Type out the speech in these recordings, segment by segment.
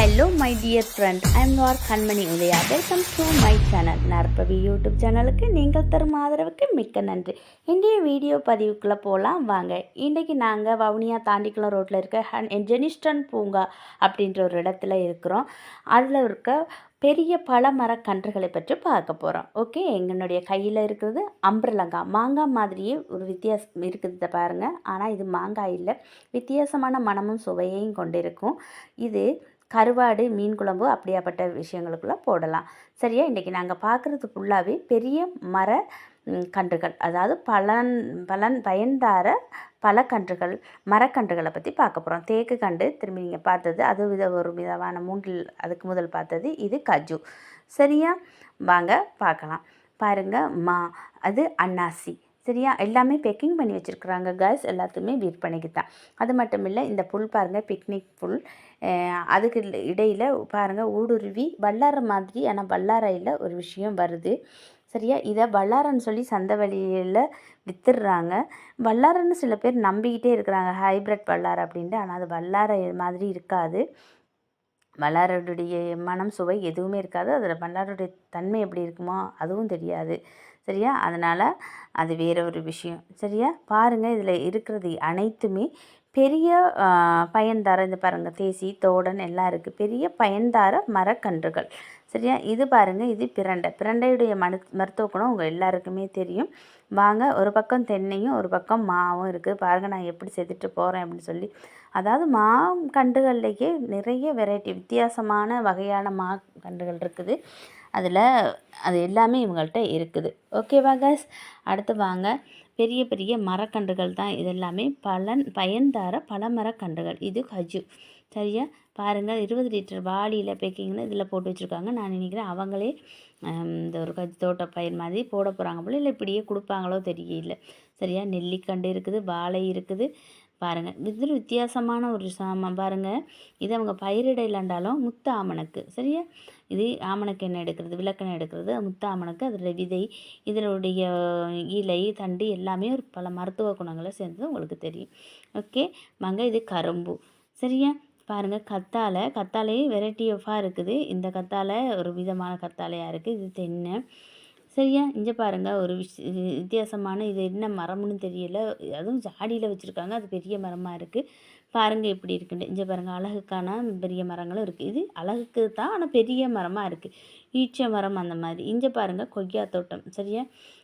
Hello my dear friend, I am your Kanmani Udaya. Welcome to my channel. Narpavi YouTube சேனலுக்கு நீங்கள் தரும் ஆதரவுக்கு மிக்க நன்றி. இன்றைய வீடியோ பதிவுக்குள்ளே போகலாம் வாங்க. இன்றைக்கி நாங்கள் வவுனியா தாண்டிக்குளம் ரோட்டில் இருக்க ஜெனிஸ்டன் பூங்கா அப்படின்ற ஒரு இடத்துல இருக்கிறோம். அதில் இருக்க பெரிய பல மரக்கன்றுகளை பற்றி பார்க்க போகிறோம். ஓகே, எங்களுடைய கையில் இருக்கிறது அம்பிரலங்காய், மாங்காய் மாதிரியே ஒரு வித்தியாசம் இருக்குது பாருங்கள். ஆனால் இது மாங்காய் இல்லை, வித்தியாசமான மனமும் சுவையையும் கொண்டிருக்கும். இது கருவாடு, மீன் குழம்பு அப்படியாப்பட்ட விஷயங்களுக்குள்ளே போடலாம். சரியா, இன்றைக்கி நாங்கள் பார்க்குறது ஃபுல்லாகவே பெரிய மர கன்றுகள், அதாவது பயன்தார பழக்கன்றுகள், மரக்கன்றுகளை பற்றி பார்க்க போகிறோம். தேக்கு கண்டு திரும்பி நீங்கள் பார்த்தது அது ஒரு விதமான மூங்கில், அதுக்கு முதல் பார்த்தது இது கஜு. சரியா, வாங்க பார்க்கலாம். பாருங்கள், அது அன்னாசி. சரியா, எல்லாமே பேக்கிங் பண்ணி வச்சுருக்குறாங்க கேஸ், எல்லாத்துக்குமே விற்பனைக்கு தான். அது மட்டும் இல்லை, இந்த புல் பாருங்கள், பிக்னிக் புல். அதுக்கு இடையில் பாருங்கள் ஊடுருவி வல்லார மாதிரி, ஆனால் வல்லாரையில் ஒரு விஷயம் வருது. சரியா, இதை வல்லாரன்னு சொல்லி சந்தை வழியில் விற்றுடுறாங்க. வல்லாரன்னு சில பேர் நம்பிக்கிட்டே இருக்கிறாங்க, ஹைப்ரிட் வல்லாரை அப்படின்ட்டு. ஆனால் அது வல்லாரை மாதிரி இருக்காது. வல்லாரோடைய மனம் சுவை எதுவுமே இருக்காது. அதில் வல்லாரோடைய தன்மை எப்படி இருக்குமோ அதுவும் தெரியாது. சரியா, அதனால் அது வேறு ஒரு விஷயம். சரியா, பாருங்கள், இதில் இருக்கிறது அனைத்துமே பெரிய பயன்தார, இந்த பாருங்கள் தேசி, தோடன் எல்லாம் இருக்குது, பெரிய பயன்தார மரக்கன்றுகள். சரியா, இது பாருங்கள், இது பிரண்டையுடைய மருத்துவ குணம் உங்கள் எல்லாருக்குமே தெரியும். வாங்க, ஒரு பக்கம் தென்னையும் ஒரு பக்கம் மாவும் இருக்குது. பாருங்கள் நான் எப்படி செதுட்டு போகிறேன் அப்படின்னு சொல்லி. அதாவது கன்றுகள்லேயே நிறைய வெரைட்டி, வித்தியாசமான வகையான கன்றுகள் இருக்குது. அதில் அது எல்லாமே இவங்கள்ட்ட இருக்குது. ஓகேவா கேஸ், அடுத்து வாங்க. பெரிய பெரிய மரக்கன்றுகள் தான் இதெல்லாமே, பயன்தார பல மரக்கன்றுகள். இது கஜு. சரியா, பாருங்கள், 20 லிட்டர் வாளியில் பேக்கிங்னு இதில் போட்டு வச்சுருக்காங்க. நான் நினைக்கிறேன் அவங்களே இந்த ஒரு கஜு தோட்ட பயிர் மாதிரி போட போகிறாங்க போல, இல்லை இப்படியே கொடுப்பாங்களோ தெரியல. சரியா, நெல்லிக்கண்டு இருக்குது, வாழை இருக்குது. பாருங்கள், இது வித்தியாசமான ஒரு சாமான். பாருங்கள், இது அவங்க பயிரிட இல்லைண்டாலும் முத்து ஆமணக்கு. சரியா, இது ஆமணக்கு எண்ணெய் எடுக்கிறது, விளக்கெண்ணெய் எடுக்கிறது, முத்து ஆமணக்கு. அதில் விதை, இதனுடைய இலை, தண்டு எல்லாமே ஒரு பல மருத்துவ குணங்களை சேர்ந்தது உங்களுக்கு தெரியும். ஓகே வாங்க, இது கரும்பு. சரியா, பாருங்கள், கத்தாழையே வெரைட்டி ஆஃபாக இருக்குது. இந்த கத்தாழை ஒரு விதமான கத்தாழையாக இருக்குது. இது தென்னை. சரியா, இங்கே பாருங்கள், ஒரு வித்தியாசமான, இது என்ன மரம்னு தெரியல, அதுவும் ஜாடியில் வச்சுருக்காங்க. அது பெரிய மரமாக இருக்குது. பாருங்கள் எப்படி இருக்குன்னு. இங்கே பாருங்கள், அழகுக்கான பெரிய மரங்களும் இருக்குது. இது அழகுக்கு தான், ஆனால் பெரிய மரமாக இருக்குது, ஈச்ச மரம் அந்த மாதிரி. இங்கே பாருங்கள், கொய்யா தோட்டம். சரியா,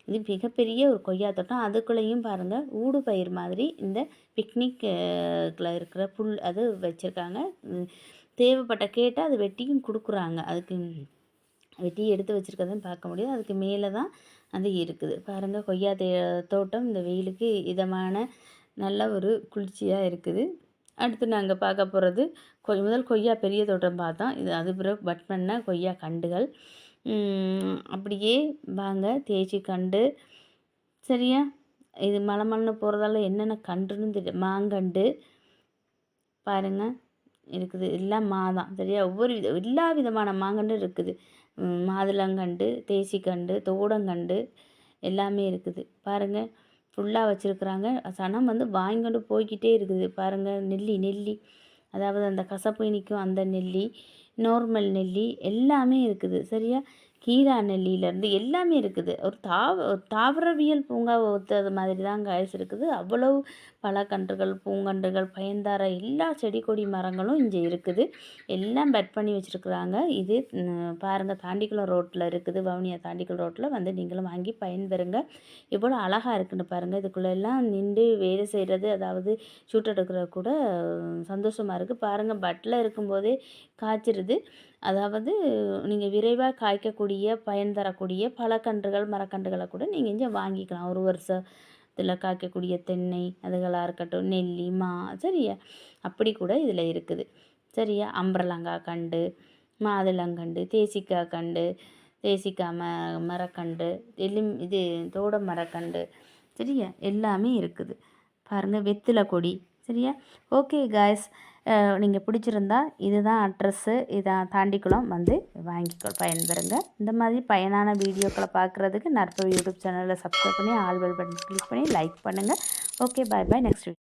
இது மிகப்பெரிய ஒரு கொய்யா தோட்டம். அதுக்குள்ளேயும் பாருங்கள் ஊடு பயிர் மாதிரி இந்த பிக்னிக்கில் இருக்கிற புல் அது வச்சுருக்காங்க. தேவைப்பட்ட கேட்டால் அது வெட்டியும் கொடுக்குறாங்க. அதுக்கு வெட்டி எடுத்து வச்சுருக்கதான் பார்க்க முடியும். அதுக்கு மேலே தான் அது இருக்குது. பாருங்கள், கொய்யா தோட்டம் இந்த வெயிலுக்கு இதமான நல்ல ஒரு குளிர்ச்சியாக இருக்குது. அடுத்து நாங்கள் பார்க்க போகிறது முதல் கொய்யா பெரிய தோட்டம் பார்த்தோம். இது அது பிறகு பட் பண்ண கொய்யா கண்டுகள். அப்படியே வாங்க, தேய்ச்சி கண்டு. சரியா, இது மலை போகிறதால என்னென்ன கன்றுன்னு தெரியும். மாங்கண்டு பாருங்கள் இருக்குது, எல்லாம் தான். சரியா, எல்லா விதமான மாங்கன்று இருக்குது. மாதுளங்கண்டு, தேசிக்கண்டு, தோடங்கண்டு எல்லாமே இருக்குது. பாருங்கள், ஃபுல்லாக வச்சுருக்குறாங்க. சனம் வாங்கிக்கொண்டு போய்கிட்டே இருக்குது. பாருங்கள், நெல்லி, அதாவது அந்த கசப்பு இனிக்கும் அந்த நெல்லி, நார்மல் நெல்லி எல்லாமே இருக்குது. சரியா, கீரா நெல்லியிலேருந்து எல்லாமே இருக்குது. ஒரு தாவரவியல் பூங்காவை ஒத்தது மாதிரி தான் காய்ஸ் இருக்குது. அவ்வளவு பழக்கன்றுகள், பூங்கன்றுகள், பயன்தார எல்லா செடி கொடி மரங்களும் இங்கே இருக்குது. எல்லாம் பெட் பண்ணி வச்சுருக்குறாங்க. இது பாருங்கள், தாண்டிக்குளம் ரோட்டில் இருக்குது. வவுனியா தாண்டிக்குளம் ரோட்டில் நீங்களும் வாங்கி பயன்பெறுங்க. எவ்வளோ அழகாக இருக்குன்னு பாருங்கள். இதுக்குள்ளெல்லாம் நின்று வேலை செய்கிறது, அதாவது ஷூட் எடுக்கிறது கூட சந்தோஷமாக இருக்குது. பாருங்கள், பட்டில் இருக்கும்போதே காய்ச்சிருது. அதாவது நீங்கள் விரைவாக காய்க்கக்கூடிய, பயன் தரக்கூடிய பழக்கன்றுகள், மரக்கன்றுகளை கூட நீங்கள் இங்கே வாங்கிக்கலாம். ஒரு வருஷத்தில் காய்க்கக்கூடிய தென்னை அதுகளாக இருக்கட்டும், நெல்லி, சரியா, அப்படி கூட இதில் இருக்குது. சரியா, அம்பரலங்காய் கண்டு, மாதுளங்கண்டு, தேசிக்காய் கண்டு, தேசிக்காய் மரக்கண்டு, இது தோட மரக்கண்டு. சரியா, எல்லாமே இருக்குது. பாருங்கள், வெற்றிலை கொடி. சரியா, ஓகே காய்ஸ், நீங்கள் பிடிச்சிருந்தா இதுதான் அட்ரஸ்ஸு, இதான் தாண்டிக்குளம், பயன்பெறுங்க. இந்த மாதிரி பயனான வீடியோக்களை பார்க்குறதுக்கு நற்பவி யூடியூப் சேனலில் சப்ஸ்கிரைப் பண்ணி ஆல் பெல் பட்டன் கிளிக் பண்ணி லைக் பண்ணுங்கள். Okay, bye. Next video.